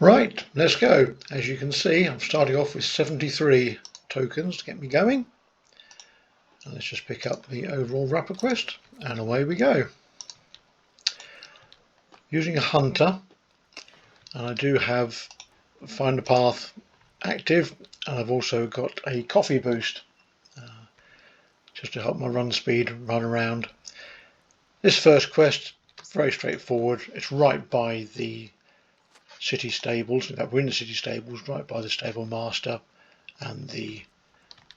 Right, let's go. As you can see, I'm starting off with 73 tokens to get me going. And let's just pick up the overall wrapper quest, and away we go. Using a hunter, and I do have Find a Path active, and I've also got a coffee boost just to help my run speed run around. This first quest, very straightforward. It's right by the city stables. In fact, we're in the city stables, right by the stable master and the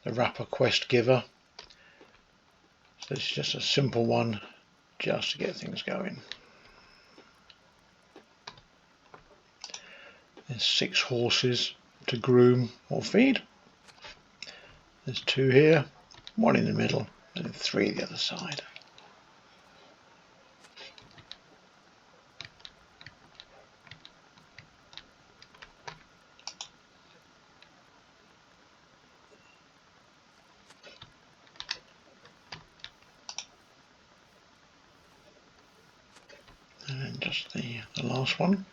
wrapper quest giver. So it's just a simple one just to get things going. There's 6 horses to groom or feed. There's 2 here, 1 in the middle, and 3 the other side. And then just the last one.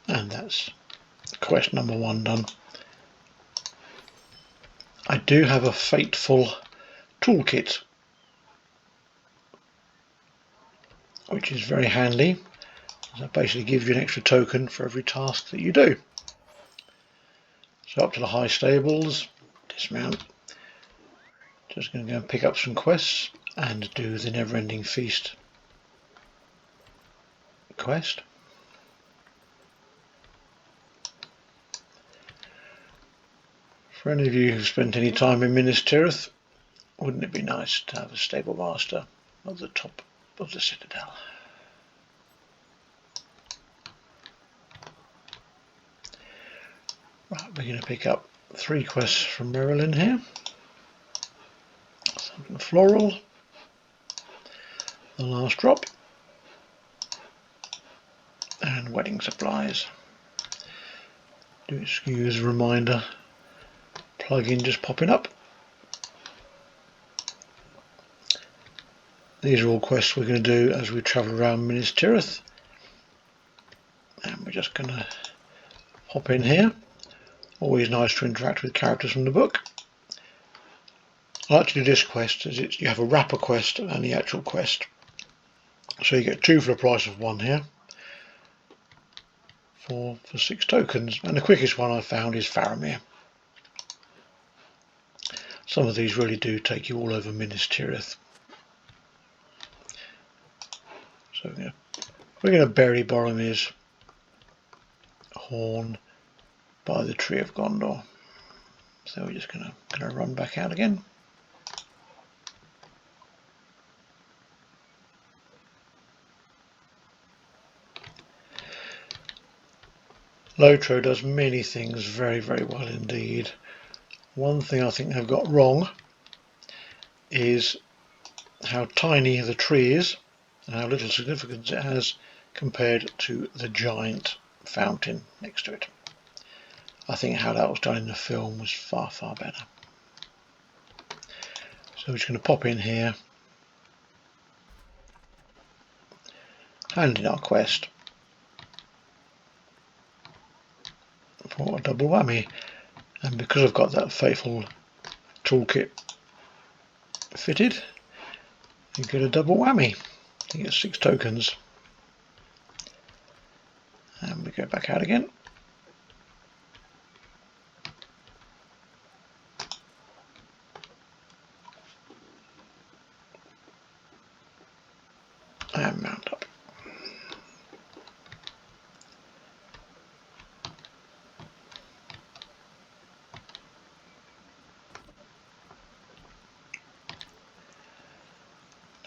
And that's quest number 1 done. I do have a Fateful Toolkit, which is very handy. That basically gives you an extra token for every task that you do. So up to the high stables, dismount. Just going to go and pick up some quests and do the Never-Ending Feast quest. For any of you who've spent any time in Minas Tirith, wouldn't it be nice to have a stable master at the top of the citadel? Right, we're going to pick up 3 quests from Marilyn here. Something floral, the last drop, and wedding supplies. Do excuse a reminder, plug-in just popping up. These are all quests we're going to do as we travel around Minas Tirith, and we're just going to hop in here. Always nice to interact with characters from the book. I like to do this quest as you have a wrapper quest and the actual quest, so you get 2 for the price of 1 here for 6 tokens. And the quickest one I found is Faramir. Some of these really do take you all over Minas Tirith. So we're going to bury Boromir's horn by the Tree of Gondor. So we're just going to run back out again. LOTRO does many things very, very well indeed. One thing I think they've got wrong is how tiny the tree is and how little significance it has compared to the giant fountain next to it. I think how that was done in the film was far, far better. So we're just going to pop in here, hand in our quest for a double whammy. And because I've got that Fateful Toolkit fitted, you get a double whammy. You get 6 tokens. And we go back out again. And mount up.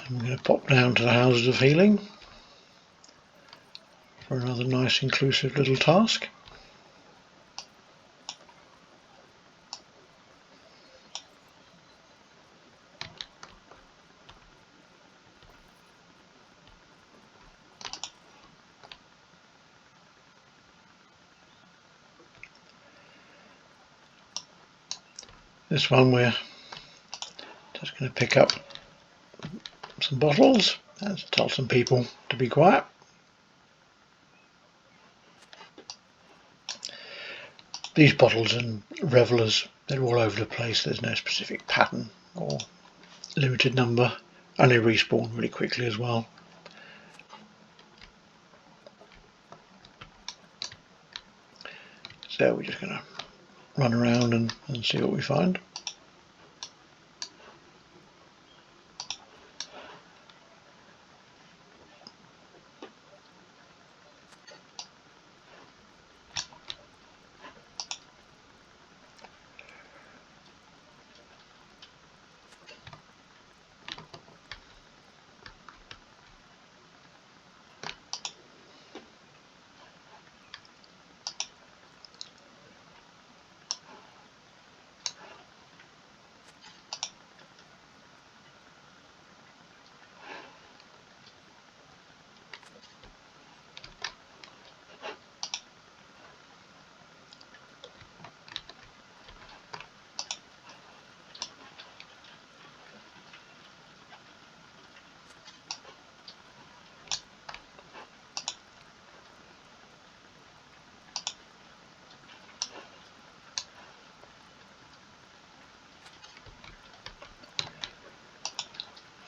And we're going to pop down to the Houses of Healing for another nice inclusive little task. This one we're Just going to pick up some bottles and tell some people to be quiet. These bottles and revelers, they're all over the place. There's no specific pattern or limited number, and they respawn really quickly as well. So we're just going to run around and see what we find.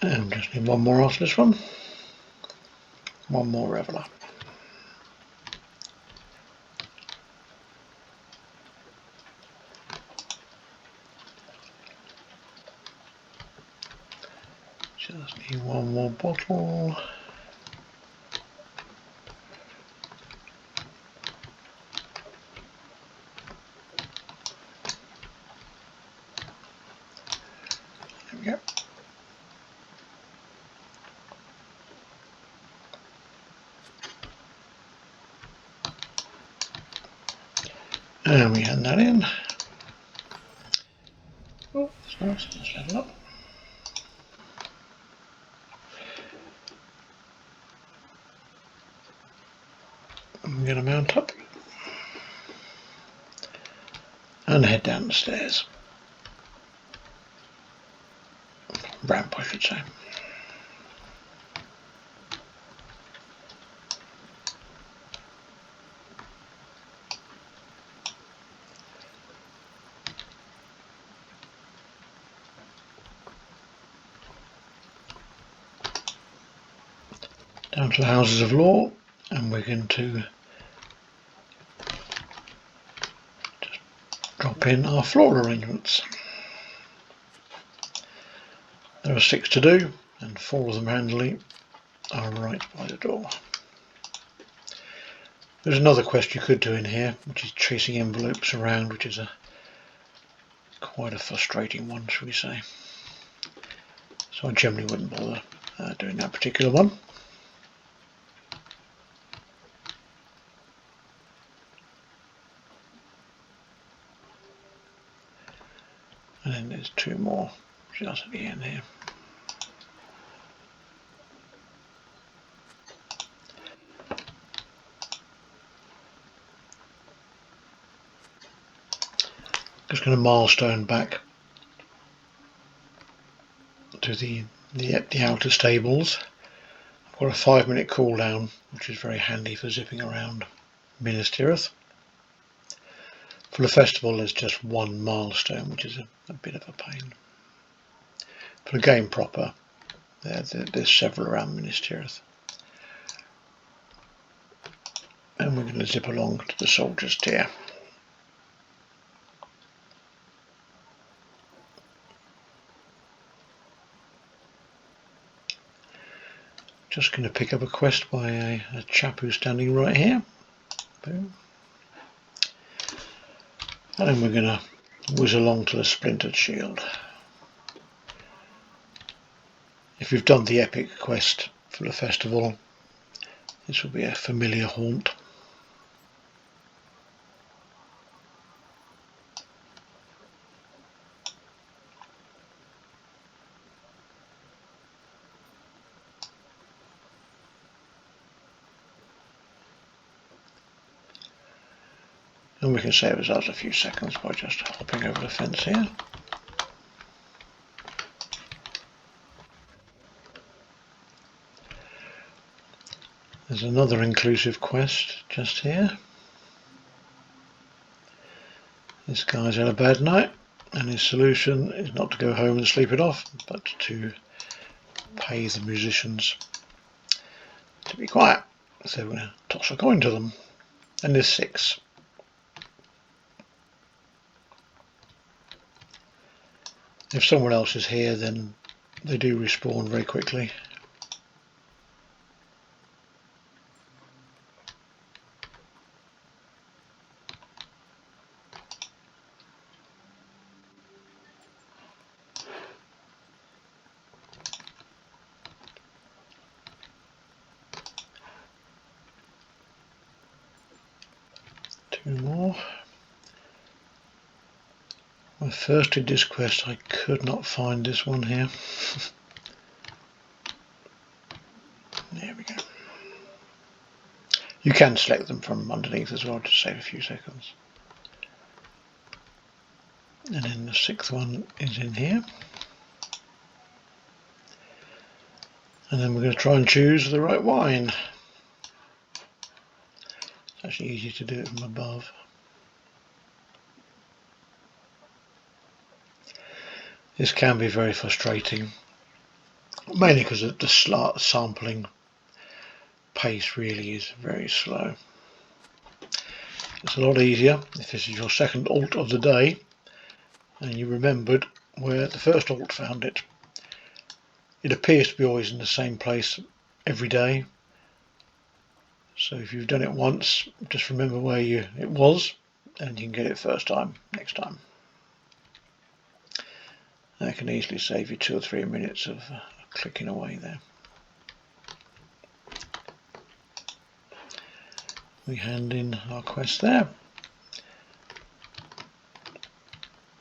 And just need one more after this one. One more reveler. Just need one more bottle. There we go. And we hand that in. Oh, that's nice. Let's level up. I'm going to mount up and head down the stairs. Ramp, I should say. Down to the Houses of Law, and we're going to just drop in our floral arrangements. There are 6 to do, and 4 of them handily are right by the door. There's another quest you could do in here, which is chasing envelopes around, which is quite a frustrating one, shall we say. So I generally wouldn't bother doing that particular one. And then there's 2 more just at the end here. Just going to milestone back to the outer stables. I've got a 5-minute cooldown, which is very handy for zipping around Minas Tirith. For the festival there's just 1 milestone, which is a bit of a pain. For the game proper, there's several around Minas Tirith. And we're going to zip along to the Soldier's Tier. Just going to pick up a quest by a chap who's standing right here. Boom. And then we're going to whiz along to the Splintered Shield. If you've done the epic quest for the festival, this will be a familiar haunt. And we can save ourselves a few seconds by just hopping over the fence here. There's another inclusive quest just here. This guy's had a bad night, and his solution is not to go home and sleep it off, but to pay the musicians to be quiet. So we're going to toss a coin to them, and there's 6. If someone else is here, then they do respawn very quickly. More. When I first did this quest, I could not find this one here. There we go. You can select them from underneath as well to save a few seconds. And then the 6th one is in here. And then we're going to try and choose the right wine. It's actually easy to do it from above. This can be very frustrating, mainly because the sampling pace really is very slow. It's a lot easier if this is your second alt of the day and you remembered where the first alt found it. It appears to be always in the same place every day, so if you've done it once, just remember where it was and you can get it first time next time. That can easily save you 2 or 3 minutes of clicking away there. We hand in our quest there,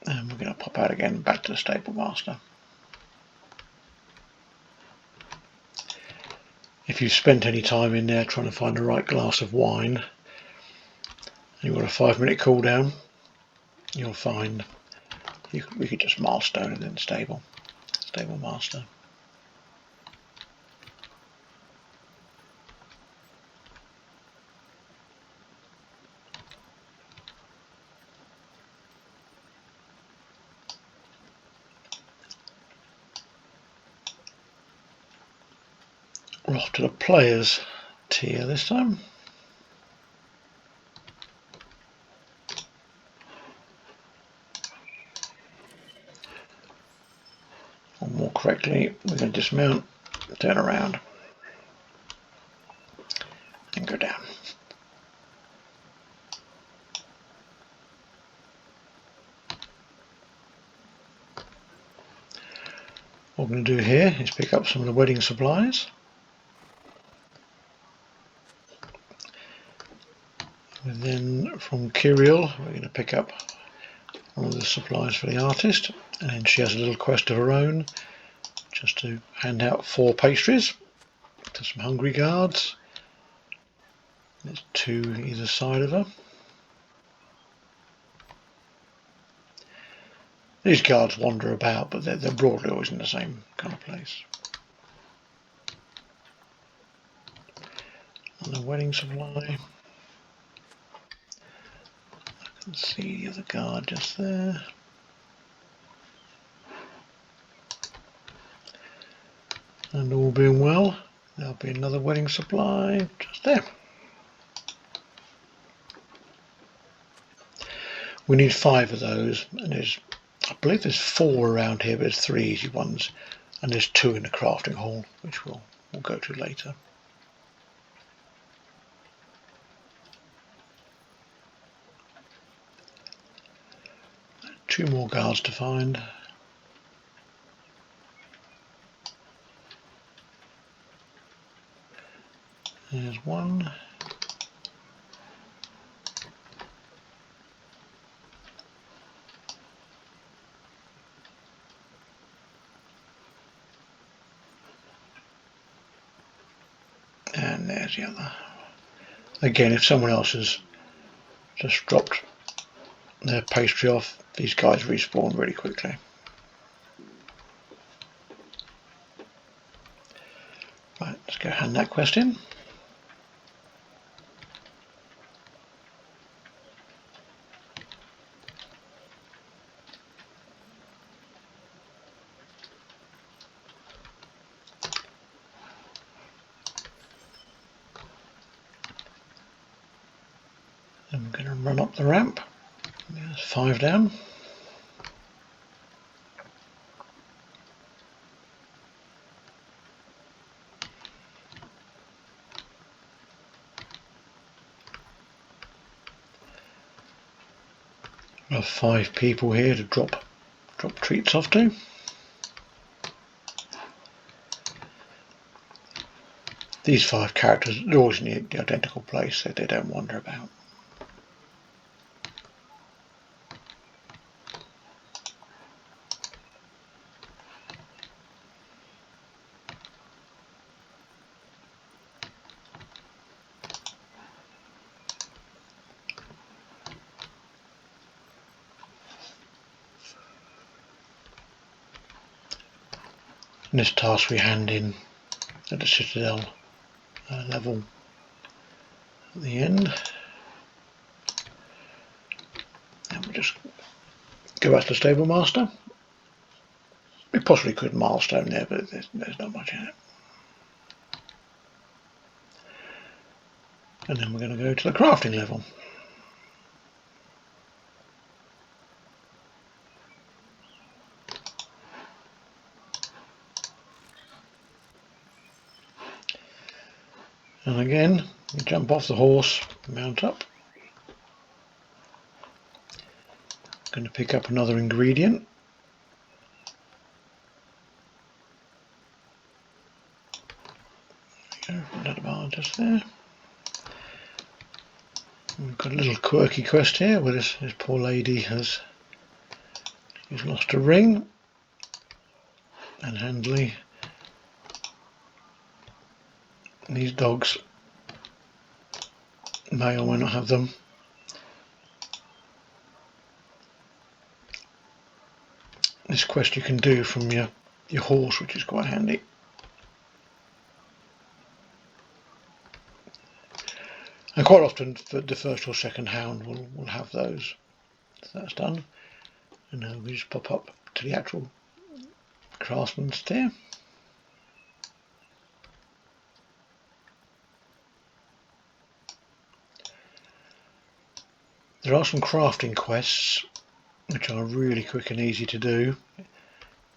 and we're going to pop out again back to the stable master. If you've spent any time in there trying to find the right glass of wine and you've got a 5-minute cooldown, you'll find we could just milestone it in stable master. We're off to the players tier this time. Or more correctly, we're going to dismount, turn around and go down. What we're going to do here is pick up some of the wedding supplies. And then from Kiriel, we're going to pick up one of the supplies for the artist, and then she has a little quest of her own just to hand out 4 pastries to some hungry guards. There's 2 either side of her. These guards wander about, but they're broadly always in the same kind of place. And the wedding supply. I can see the other guard just there. And all being well, there'll be another wedding supply just there. We need 5 of those, and I believe there's 4 around here, but there's 3 easy ones, and there's 2 in the crafting hall, which we'll go to later. Two more guards to find. There's one. And there's the other. Again, if someone else has just dropped their pastry off, these guys respawn really quickly. Right, let's go hand that quest in. I'm going to run up the ramp. There's 5 down. I have 5 people here to drop treats off to. These 5 characters are always in the identical place, so they don't wander about. And this task we hand in at the Citadel level at the end. And we just go back to the Stable Master. We possibly could milestone there, but there's not much in it. And then we're going to go to the crafting level. And again, you jump off the horse, mount up. Going to pick up another ingredient. There we go, that advantage there. We've got a little quirky quest here where this poor lady has lost a ring, and handily these dogs may or may not have them. This quest you can do from your horse, which is quite handy. And quite often the first or second hound will have those. So that's done. And now we just pop up to the actual craftsman's tier. There are some crafting quests which are really quick and easy to do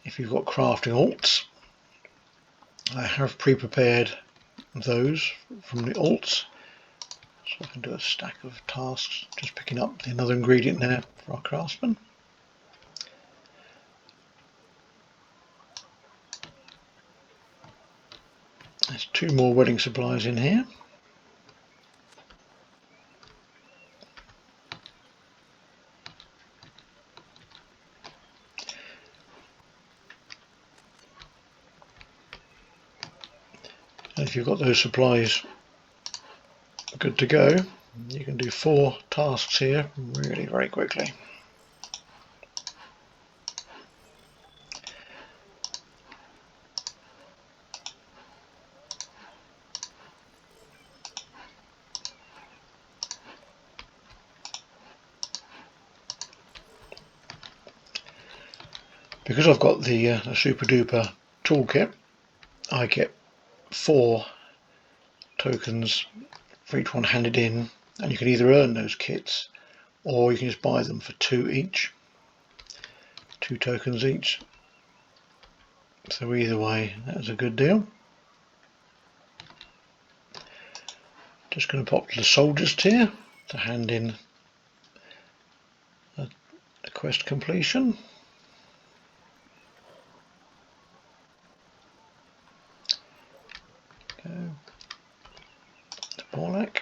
if you've got crafting alts. I have pre-prepared those from the alts, so I can do a stack of tasks just picking up another ingredient there for our craftsman. There's 2 more wedding supplies in here. And if you've got those supplies good to go, you can do 4 tasks here really very quickly. Because I've got the super duper toolkit, I get 4 tokens for each one handed in, and you can either earn those kits or you can just buy them for 2 each, 2 tokens each. So either way, that's a good deal. Just going to pop to the soldiers tier to hand in a quest completion. Go to Porlac.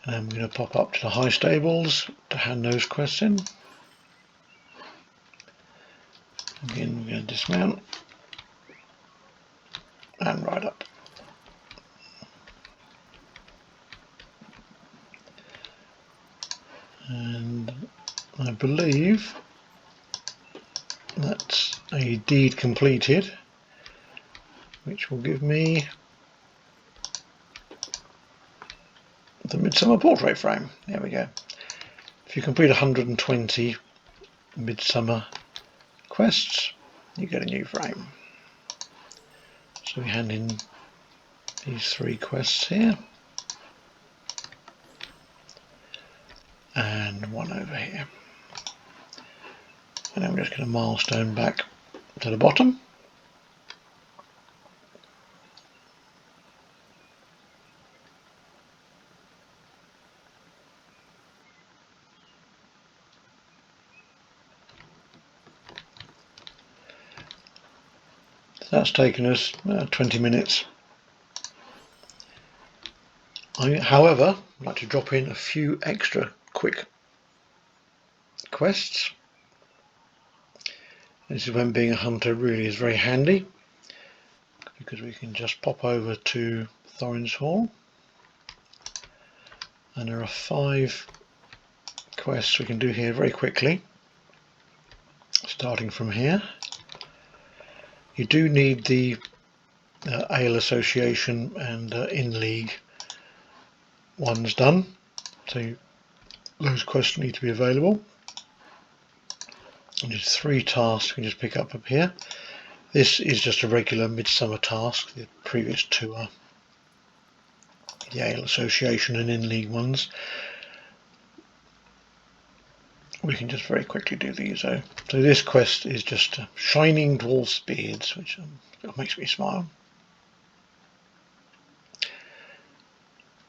And I'm going to pop up to the high stables to hand those quests in. Again, we're going to dismount and ride up. And I believe that's a deed completed, which will give me the Midsummer Portrait frame. There we go. If you complete 120 Midsummer quests, you get a new frame. So we hand in these 3 quests here. and one over here. And then we're just going to milestone back to the bottom. So that's taken us 20 minutes. However, I'd like to drop in a few extra quick quests. This is when being a hunter really is very handy, because we can just pop over to Thorins Hall, and there are 5 quests we can do here very quickly, starting from here. You do need the Ale Association and in-league ones done, so those quests need to be available. And there's 3 tasks we can just pick up here. This is just a regular midsummer task. The previous 2 are the Ale Association and in-league ones. We can just very quickly do these though. So this quest is just shining dwarf's beards, which makes me smile.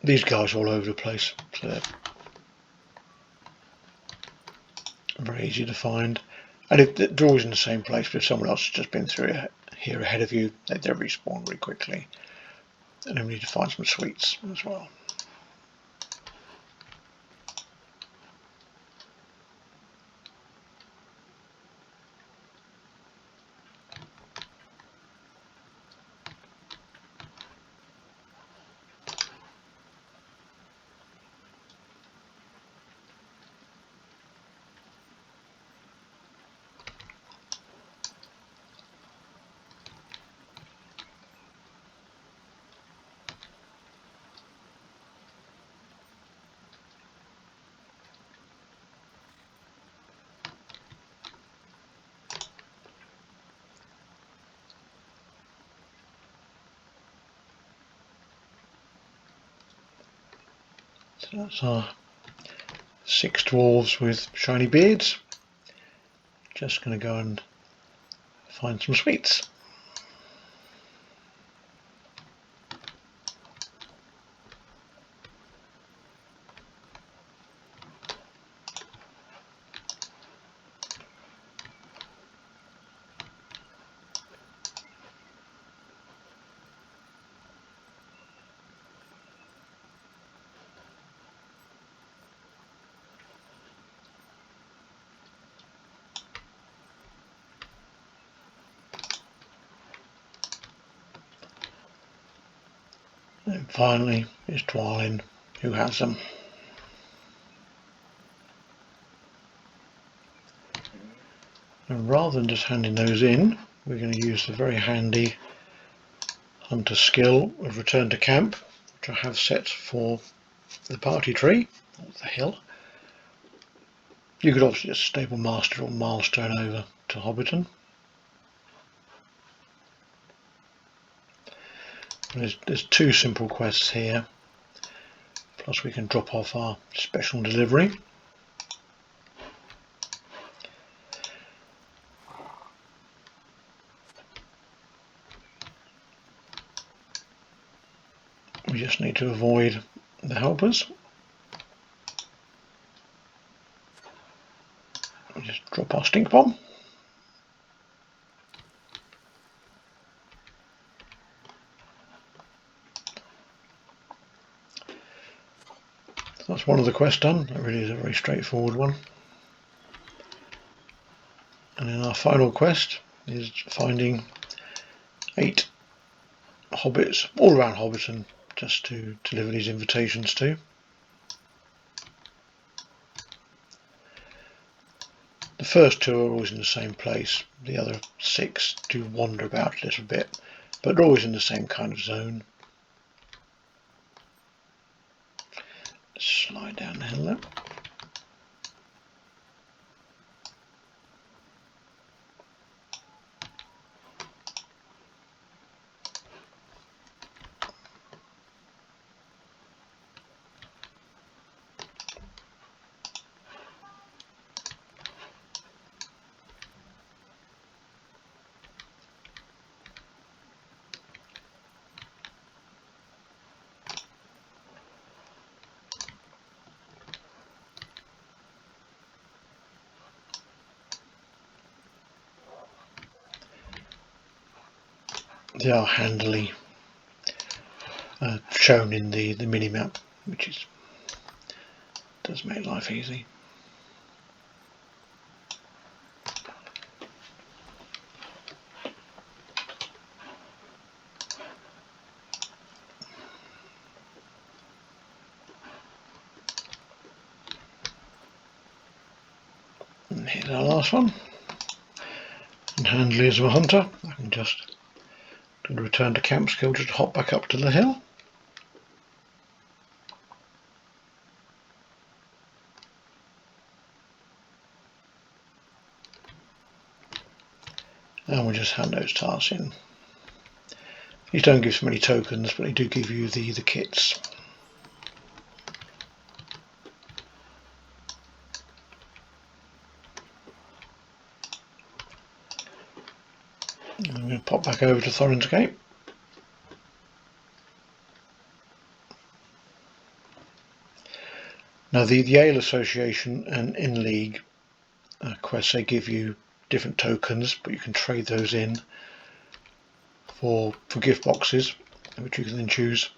These guys are all over the place, so they're very easy to find. And if they're always in the same place, but if someone else has just been through here ahead of you, they respawn very quickly. And then we need to find some sweets as well. So that's our 6 dwarves with shiny beards. Just going to go and find some sweets. And finally, it's Dwalin who has them. And rather than just handing those in, we're going to use the very handy hunter skill of return to camp, which I have set for the party tree, or the hill. You could obviously just stable master or milestone over to Hobbiton. There's 2 simple quests here, plus we can drop off our special delivery. We just need to avoid the helpers. We just drop our stink bomb. That's one of the quests done. That really is a very straightforward one. And then our final quest is finding 8 hobbits all around Hobbiton, just to deliver these invitations to. The first 2 are always in the same place. The other 6 do wander about a little bit, but they're always in the same kind of zone. Slide down the hill there. they are handily shown in the mini map, which does make life easy. And here's our last one. And handily as a hunter, I can just do the return to camp skill, just hop back up to the hill. And we'll just hand those tasks in. These don't give so many tokens, but they do give you the kits. And I'm going to pop back over to Thorins Gate. Now the Ale Association and In League quests, they give you different tokens, but you can trade those in for gift boxes, which you can then choose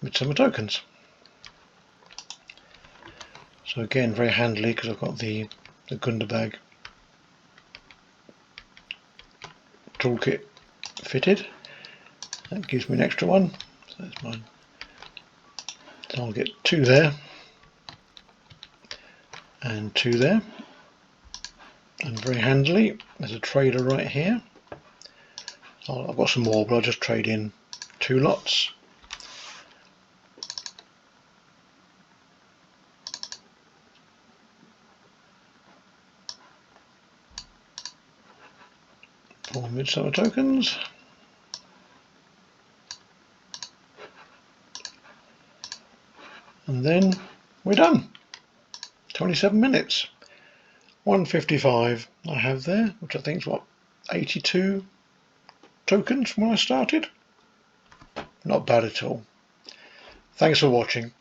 Midsummer tokens. So again, very handily, because I've got the Gundabag toolkit fitted. That gives me an extra one, so that's mine. So I'll get 2 there and 2 there. And very handily, there's a trader right here. I've got some more, but I'll just trade in 2 lots. For Midsummer tokens. And then we're done. 27 minutes. 155 I have there, which I think is what, 82 tokens from when I started? Not bad at all. Thanks for watching.